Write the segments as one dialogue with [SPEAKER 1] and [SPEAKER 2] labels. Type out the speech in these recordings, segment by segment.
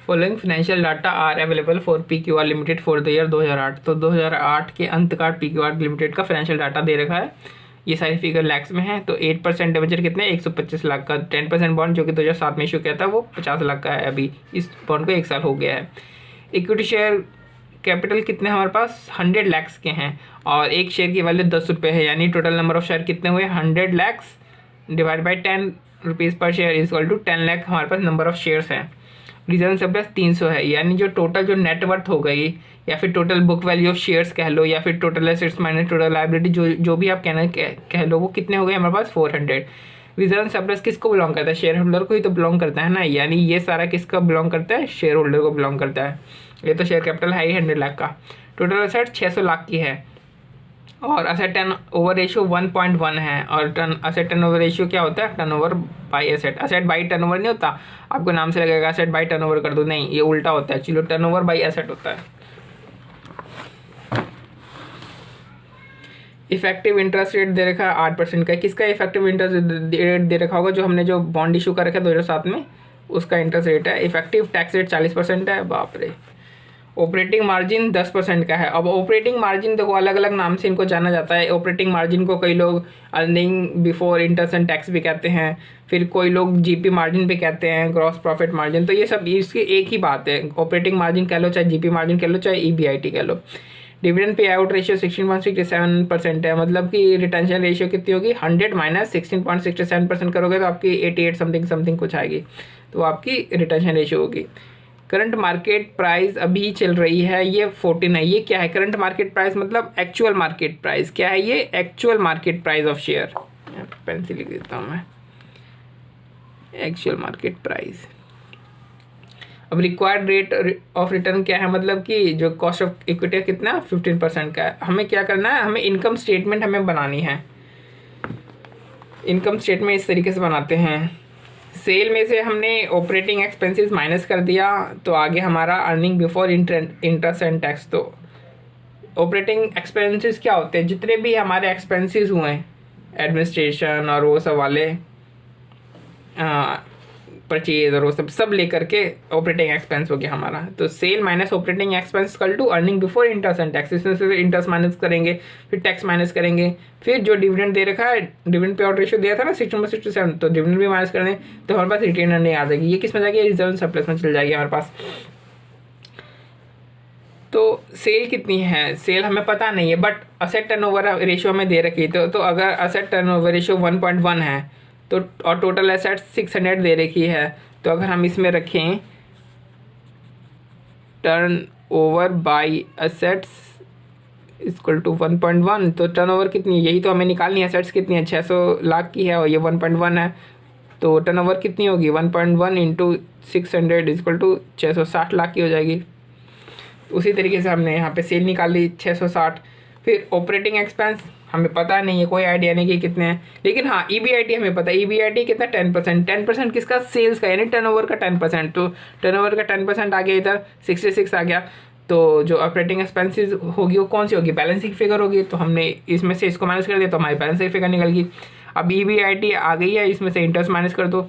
[SPEAKER 1] Following financial data are available for PQR limited for the year 2008। तो 2008 के अंत का PQR लिमिटेड का फाइनेंशियल डाटा दे रखा है, ये सारी फिगर लैक्स में है। तो 8% डिबेंचर कितने, 125 लाख का। 10% बॉन्ड जो कि 2007 में इशू किया था वो 50 लाख का है, अभी इस बॉन्ड को 1 साल हो गया है। इक्विटी शेयर कैपिटल कितने हमारे पास, 100 लैक्स के हैं और एक शेयर की वैल्यू 10 रुपये है, यानी टोटल नंबर ऑफ शेयर कितने हुए, 100 lakhs divide by 10 rupees per share is equal to 10 lakh हमारे पास नंबर ऑफ शेयर्स हैं। रिजर्व सरप्लस 300 है, यानी जो टोटल जो नेटवर्थ हो गई या फिर total book value of shares कह लो या फिर total assets minus total liability, जो भी आप कह लो, वो कितने हो गए हमारे पास 400। रिजर्व सरप्लस किसको बिलोंग करता है, शेयर होल्डर को ही तो बिलोंग करता है ना, यानी ये सारा किसका बिलोंग करता है, शेयर होल्डर को बिलोंग करता है। ये तो शेयर कैपिटल है ही 100 लाख का। टोटल एसेट 600 लाख की है और असेट टर्न ओवर रेशियो 1.1 है। और असेट टर्न ओवर रेशियो क्या होता है, turnover by asset. Asset by turnover नहीं होता, आपको नाम से लगेगा असेट बाई टर्नओवर कर दो, नहीं, ये उल्टा होता है। चलो, टर्नओवर बाई एसेट होता है। इफेक्टिव इंटरेस्ट रेट दे रखा है 8% का। किसका इफेक्टिव इंटरेस्ट रेट दे रखा होगा, जो हमने जो बॉन्ड इशू कर रखा है 2007 में, उसका इंटरेस्ट रेट है। इफेक्टिव टैक्स रेट 40% है, बाप रे। ऑपरेटिंग मार्जिन 10% का है। अब ऑपरेटिंग मार्जिन देखो अलग अलग नाम से इनको जाना जाता है। ऑपरेटिंग मार्जिन को कई लोग earning before interest and tax भी कहते हैं, फिर कोई लोग GP मार्जिन भी कहते हैं, ग्रॉस प्रॉफिट मार्जिन। तो ये सब इसकी एक ही बात है, ऑपरेटिंग मार्जिन कह लो, चाहे GP मार्जिन कह लो, चाहे EBIT कह लो। डिविडेंड पे आउट रेशियो 16.67% है, मतलब कि रिटेंशन रेशियो कितनी होगी, 100 माइनस 16.67% करोगे तो आपकी 88 समथिंग कुछ आएगी, तो आपकी रिटेंशन रेशियो होगी। करंट मार्केट प्राइस अभी चल रही है ये 14 है। ये क्या है, करंट मार्केट प्राइस मतलब एक्चुअल मार्केट प्राइस। क्या है ये, actual market price of share. Pen से लिख देता हूँ मैं, एक्चुअल मार्केट प्राइस। अब रिक्वायर्ड रेट ऑफ रिटर्न क्या है, मतलब कि जो कॉस्ट ऑफ इक्विटी कितना 15% का है। हमें क्या करना है, हमें इनकम स्टेटमेंट हमें बनानी है। इनकम स्टेटमेंट इस तरीके से बनाते हैं, सेल में से हमने ऑपरेटिंग एक्सपेंसेस माइनस कर दिया, तो आगे हमारा earning before interest and tax. तो ऑपरेटिंग एक्सपेंसेस क्या होते हैं, जितने भी हमारे एक्सपेंसेस हुए हैं, एडमिनिस्ट्रेशन और वो सब वाले, परचेज और वो सब लेकर के ऑपरेटिंग एक्सपेंस हो गया हमारा। तो sale minus operating expense equal to earning before interest and tax. इसमें से इंटरेस्ट माइनस करेंगे, फिर टैक्स माइनस करेंगे, फिर जो डिविडेंड दे रखा है, डिविडेंड पे आउट रेशियो दिया था ना 60/67, तो डिविडेंड भी माइनस करने, तो हमारे पास रिटेन अर्निंग आ जाएगी। ये किस में जाएगी, रिजर्व सरप्लस में चल जाएगी हमारे पास। तो सेल कितनी है, सेल हमें पता नहीं है, बट असेट टर्नओवर रेशियो हमें दे रखी है। तो अगर असेट टर्नओवर रेशियो 1.1 है तो, और टोटल एसेट 600 दे रखी है, तो अगर हम इसमें रखें turn over by assets equal to 1.1, तो टर्नओवर कितनी, यही तो हमें निकालनी है। एसेट्स कितनी है, 600 लाख की है और ये 1.1 है, तो टर्नओवर कितनी होगी, 1.1 इंटू 600 इक्वल टू 660 लाख की हो जाएगी। उसी तरीके से हमने यहाँ पे सेल निकाल ली 660। फिर ऑपरेटिंग एक्सपेंस हमें पता नहीं है, कोई आइडिया नहीं कि कितने हैं, लेकिन हाँ EBIT हमें पता है। EBIT कितना, 10%। किसका, सेल्स का, यानी टर्नओवर का 10%। तो टर्नओवर का 10% आ गया, इधर 66 आ गया। तो जो ऑपरेटिंग एक्सपेंसेस होगी वो कौन सी होगी, बैलेंसिंग फिगर होगी। तो हमने इसमें से इसको माइनस कर दिया तो हमारी बैलेंसिंग फिगर निकल गई। अब EBIT आ गई है, इसमें से इंटरेस्ट माइनस कर दो,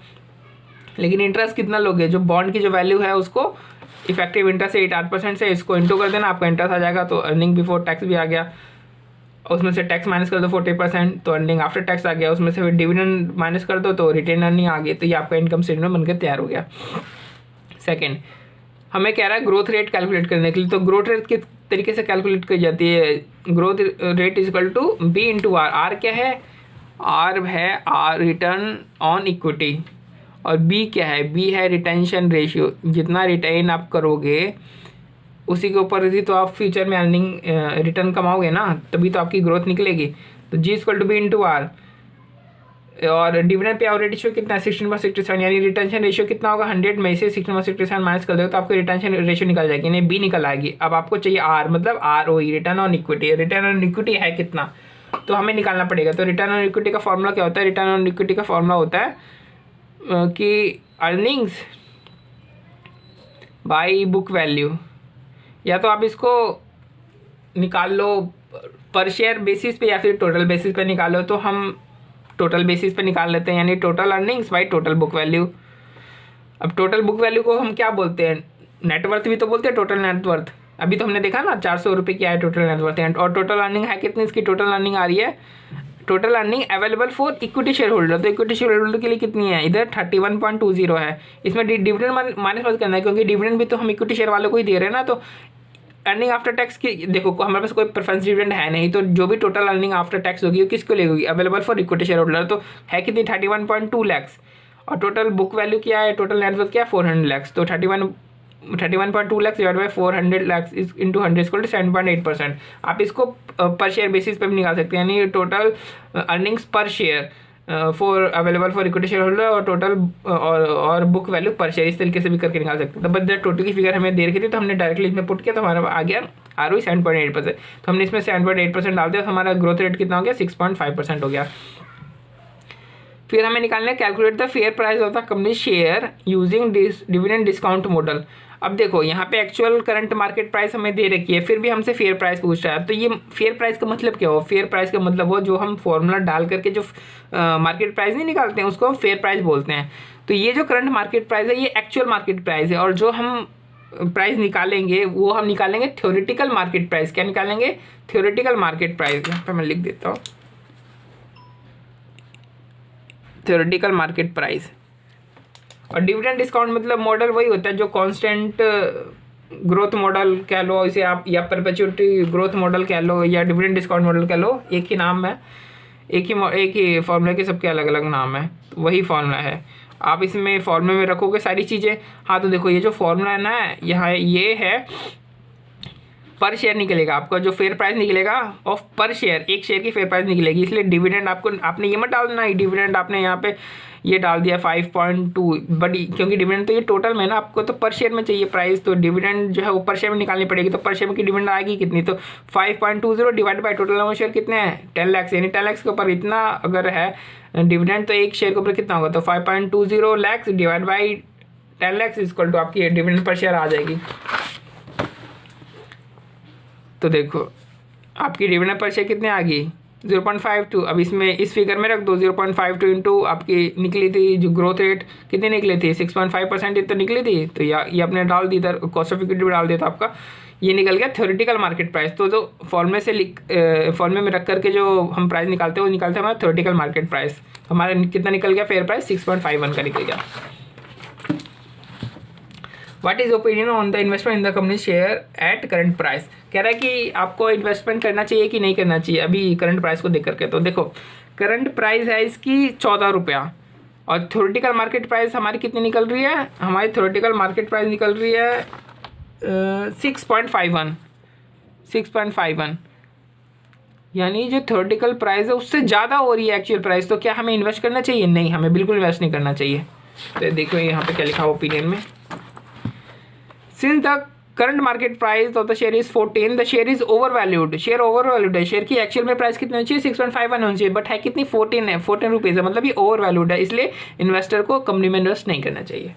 [SPEAKER 1] लेकिन इंटरेस्ट कितना लोगे, जो बॉन्ड की जो वैल्यू है उसको इफेक्टिव इंटरेस्ट 8% से इसको इंटू कर देना, आपका इंटरेस्ट आ जाएगा। तो अर्निंग बिफोर टैक्स भी आ गया, उसमें से टैक्स माइनस कर दो 40%, तो अर्निंग आफ्टर टैक्स आ गया। उसमें से फिर डिविडेंड माइनस कर दो तो रिटेन अर्निंग आ गई। तो ये आपका इनकम स्टेटमेंट बनकर तैयार हो गया। सेकंड, हमें कह रहा है ग्रोथ रेट कैलकुलेट करने के लिए। तो ग्रोथ रेट किस तरीके से कैलकुलेट की जाती है, growth rate is equal to B into R. R क्या है, आर है आर रिटर्न ऑन इक्विटी, और B क्या है, B है रिटेंशन रेशियो। जितना रिटेन आप करोगे उसी के ऊपर ही तो आप फ्यूचर में अर्निंग रिटर्न कमाओगे ना, तभी तो आपकी ग्रोथ निकलेगी। तो G equal to B into R. और डिविडेंड पे आउट रेशियो कितना है, 16/67, यानी रिटेंशन रेशियो कितना होगा, 100 में से 16/67 माइनस कर दोगे तो आपको रिटेंशन रेशियो निकल जाएगी, यानी B निकल आएगी। अब आपको चाहिए R, मतलब ROE, return on equity. Return on equity है कितना, तो हमें निकालना पड़ेगा। तो रिटर्न ऑन इक्विटी का फॉर्मूला क्या होता है, रिटर्न ऑन इक्विटी का फॉर्मूला होता है कि अर्निंग्स बाई बुक वैल्यू, या तो आप इसको निकाल लो पर शेयर बेसिस पे या फिर टोटल बेसिस पे निकालो। तो हम टोटल बेसिस पे निकाल लेते हैं, यानी total earnings by total book value. अब टोटल बुक वैल्यू को हम क्या बोलते हैं, नेटवर्थ भी तो बोलते हैं टोटल नेटवर्थ। अभी तो हमने देखा ना 400 रुपये की है टोटल नेटवर्थ है, और टोटल अर्निंग है कितनी, इसकी टोटल अर्निंग आ रही है, total earning available for equity share holder. तो इक्विटी शेयर होल्डर के लिए कितनी है, इधर 31.20 है। इसमें डिविडेंड माइनस मत करना है, क्योंकि डिविडेंड भी तो हम इक्विटी शेयर वालों को ही दे रहे हैं ना। तो अर्निंग आफ्टर टैक्स की देखो, हमारे पास कोई प्रेफरेंस डिविडेंड है नहीं, तो जो भी टोटल अर्निंग आफ्टर टैक्स होगी वो किसको लेगी, available for equity share holder. तो है कितनी 31.2 लाख, और टोटल बुक वैल्यू क्या है, टोटल नेटवर्थ क्या है 400 लाख। तो 31.2 lakh divide by 400 lakh into 100 equal to 7.8%। आप इसको पर शेयर बेसिस पे भी निकाल सकते हैं, यानी टोटल अर्निंग्स पर share for available for equity share holder और टोटल और बुक वैल्यू पर शेयर, इस तरीके से भी करके निकाल सकते हैं। तो बट टोटल की फिगर हमें दे रखी थी, तो हमने डायरेक्टली इसमें पुट किया, तो हमारा आ गया ROE 7.8%। तो हमने इसमें 7.8% डाल दिया, तो हमारा ग्रोथ रेट कितना हो गया 6.5% हो गया। फिर हमें निकालना है calculate the fair price of the company share using dividend discount model. अब देखो यहाँ पे एक्चुअल करंट मार्केट प्राइस हमें दे रखी है, फिर भी हमसे फेयर प्राइस पूछ रहा है। तो ये फेयर प्राइस का मतलब क्या हो, फेयर प्राइस का मतलब वो जो हम फॉर्मूला डाल करके जो मार्केट प्राइस नहीं निकालते हैं उसको हम फेयर प्राइस बोलते हैं। तो ये जो करंट मार्केट प्राइस है ये एक्चुअल मार्केट प्राइस है, और जो हम प्राइस निकालेंगे वो हम निकालेंगे थ्योरेटिकल मार्केट प्राइस। क्या निकालेंगे, थ्योरेटिकल मार्केट प्राइस। यहाँ पर मैं लिख देता हूँ थ्योरेटिकल मार्केट प्राइस। और डिविडेंड डिस्काउंट मतलब मॉडल वही होता है जो कांस्टेंट ग्रोथ मॉडल कह लो इसे आप, या परपेचुइटी ग्रोथ मॉडल कह लो, या डिविडेंड डिस्काउंट मॉडल कह लो, एक ही नाम है, एक ही फॉर्मूले के सबके अलग अलग नाम है, तो वही फॉर्मूला है। आप इसमें फॉर्मूले में रखोगे सारी चीज़ें। हाँ तो देखो ये जो फॉर्मूला है ना, यहाँ ये है पर शेयर निकलेगा, आपका जो फेयर प्राइस निकलेगा ऑफ पर शेयर, एक शेयर की फेयर प्राइस निकलेगी। इसलिए डिविडेंड आपने ये मत डालना है, डिविडेंड आपने यहाँ पे ये डाल दिया 5.2, बट क्योंकि डिविडेंड तो ये टोटल में ना, आपको तो पर शेयर में चाहिए प्राइस, तो डिविडेंड जो है वो पर शेयर में निकालनी पड़ेगी। तो पर शेयर में की डिविडेंड आएगी कितनी, तो 5.20 divide by total number share कितने हैं 10 लाख, यानी 10 लाख के ऊपर इतना अगर है डिविडेंड, तो एक शेयर के ऊपर कितना होगा, तो 5.20 lakh divide by 10 lakh equal to आपकी डिविडेंड पर शेयर आ जाएगी। तो देखो आपकी डिविडेंड पर शेयर कितने आ गई 0.52। अब इसमें इस फिगर में रख दो 0.52 इंटू आपकी निकली थी जो ग्रोथ रेट कितनी निकली थी 6.5% तो निकली थी। तो ये आपने डाल दी, इधर कॉस्ट ऑफ इक्विटी डाल दिया, तो आपका ये निकल गया थ्योरेटिकल मार्केट प्राइस। तो जो फॉर्मूले से फॉर्मूले में रख करके जो हम प्राइस निकालते हैं वो निकालते हैं हमारा थ्योरेटिकल मार्केट प्राइस। हमारा कितना निकल गया फेयर प्राइस 6.51 का निकल गया। What is opinion on the investment in the company share at current price. कह रहा है कि आपको इन्वेस्टमेंट करना चाहिए कि नहीं करना चाहिए अभी करंट प्राइस को देख करके। तो देखो करंट प्राइस है इसकी 14 रुपया, और थ्योरेटिकल मार्केट प्राइस हमारी कितनी निकल रही है, हमारी थ्योरेटिकल मार्केट प्राइस निकल रही है 6.51, यानी जो थ्योरेटिकल प्राइस है उससे ज़्यादा हो रही है एक्चुअल प्राइस। तो क्या हमें इन्वेस्ट करना चाहिए, नहीं हमें बिल्कुल इन्वेस्ट नहीं करना चाहिए। तो देखो यहाँ पे क्या लिखा है ओपिनियन में, since the current market price of the share is 14, the share is overvalued. Share overvalued है, शेयर की एक्चुअल में प्राइस कितनी होनी चाहिए 6.51 होनी चाहिए, बट है कितनी 14 है, 14 रुपीज़ है, मतलब ये ओवरवैल्यूड है, इसलिए इन्वेस्टर को कंपनी में इन्वेस्ट नहीं करना चाहिए।